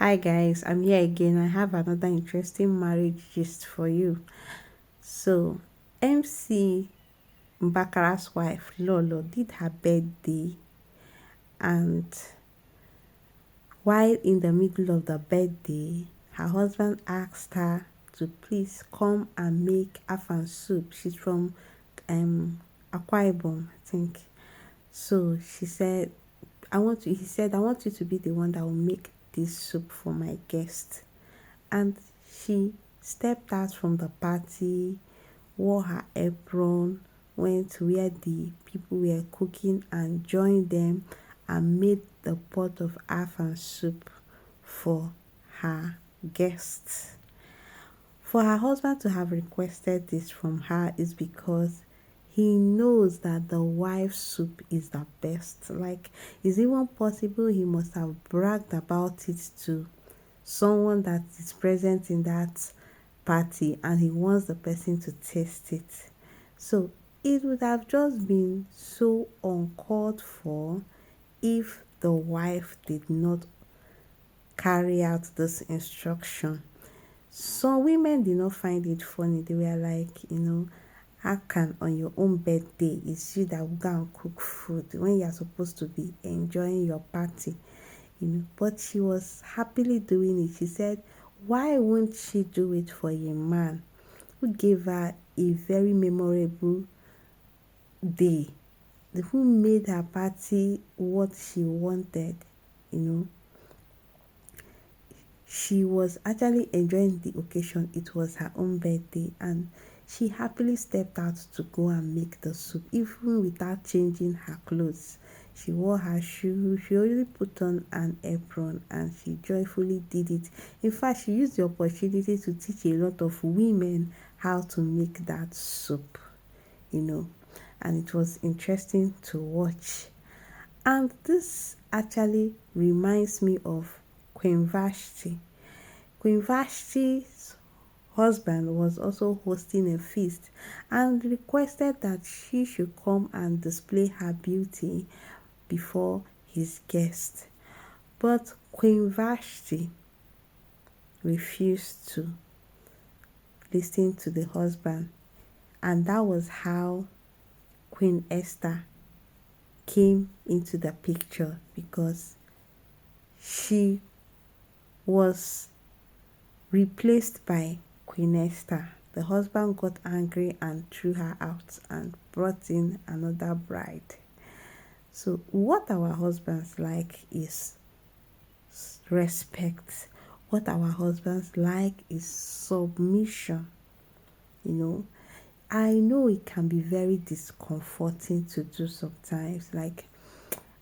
Hi guys, I'm here again. I have another interesting marriage gist for you. So, MC Mbakara's wife Lolo did her birthday, and while in the middle of the birthday, her husband asked her to please come and make afan soup. She's from Akwa Ibom, I think. So she said, he said, I want you to be the one that will make this soup for my guest. And she stepped out from the party, wore her apron, went to where the people were cooking and joined them and made the pot of afan soup for her guests. For her husband to have requested this from her is because he knows that the wife's soup is the best. Like, it's even possible he must have bragged about it to someone that is present in that party and he wants the person to taste it. So it would have just been so uncalled for if the wife did not carry out this instruction. Some women did not find it funny. They were like, how can on your own birthday it's you that will go and cook food when you're supposed to be enjoying your party? But she was happily doing it. She said, why won't she do it for a man who gave her a very memorable day, who made her party what she wanted? you know she was actually enjoying the occasion. It was her own birthday, and she happily stepped out to go and make the soup, even without changing her clothes. She wore her shoe, she only put on an apron, and she joyfully did it. In fact, she used the opportunity to teach a lot of women how to make that soup, and it was interesting to watch. And this actually reminds me of Queen Vashti. Queen Vashti's husband was also hosting a feast and requested that she should come and display her beauty before his guests. But Queen Vashti refused to listen to the husband, and that was how Queen Esther came into the picture, because she was replaced by Queen Esther. The husband got angry and threw her out and brought in another bride. So what our husbands like is respect. What our husbands like is submission. I know it can be very discomforting to do sometimes. Like,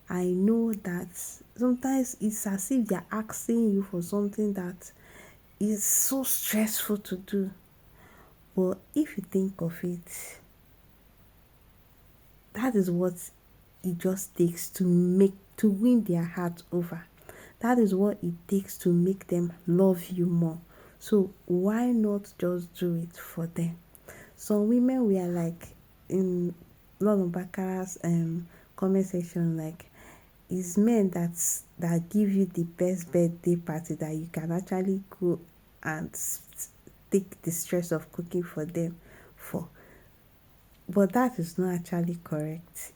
I know that sometimes it's as if they're asking you for something that is so stressful to do. But if you think of it, that is what it just takes to win their heart over. That is what it takes to make them love you more. So why not just do it for them? Some women were like, in Lolo mbakara's comment section, like, it's men that give you the best birthday party that you can actually go and take the stress of cooking for them for. But that is not actually correct.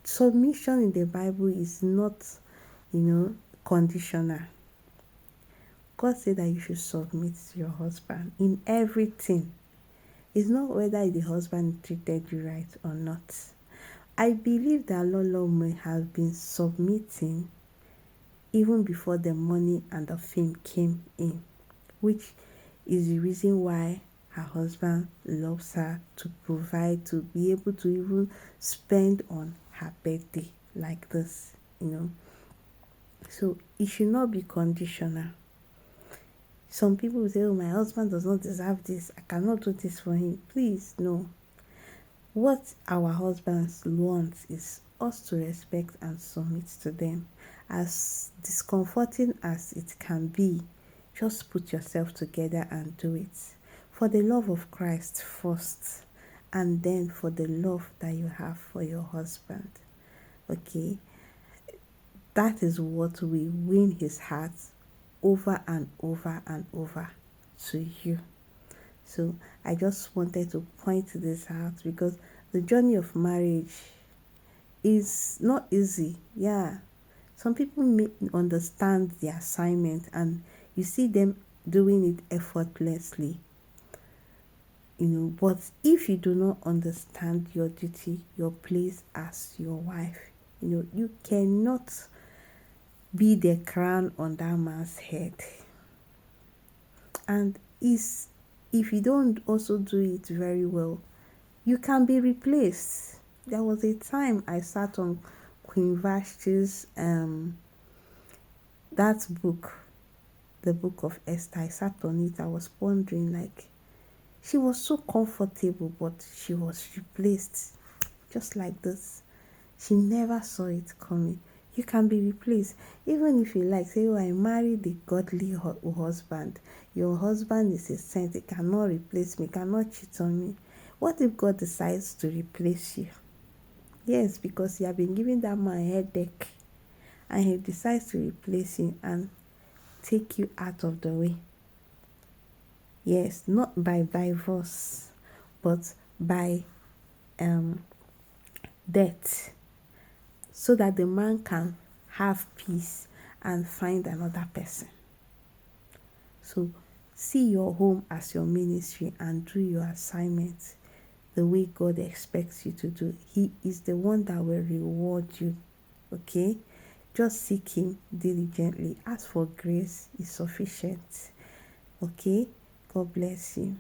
Submission in the Bible is not, conditional. God said that you should submit to your husband in everything. It's not whether the husband treated you right or not. I believe that Lolo may have been submitting even before the money and the fame came in, which is the reason why her husband loves her to provide, to be able to even spend on her birthday like this. So it should not be conditional. Some people will say, oh, my husband does not deserve this, I cannot do this for him. Please, no. What our husbands want is us to respect and submit to them. As discomforting as it can be, just put yourself together and do it. For the love of Christ first, and then for the love that you have for your husband. Okay? That is what will win his heart over and over and over to you. So I just wanted to point this out because the journey of marriage is not easy. Yeah. Some people may understand the assignment and you see them doing it effortlessly. But if you do not understand your duty, your place as your wife, you cannot be the crown on that man's head. And if you don't also do it very well, you can be replaced. There was a time I sat on Queen Vashti's that book, the book of Esther. I sat on it. I was wondering, like, she was so comfortable, but she was replaced just like this. She never saw it coming. You can be replaced. Even if you like, say, oh, I married a godly husband. Your husband is a saint. He cannot replace me, cannot cheat on me. What if God decides to replace you? Yes, because you have been giving that man a headache and he decides to replace you and take you out of the way. Yes, not by divorce, but by death, so that the man can have peace and find another person. So see your home as your ministry and do your assignment the way God expects you to do. He is the one that will reward you. Okay? Just seek Him diligently. Ask for grace is sufficient. Okay? God bless you.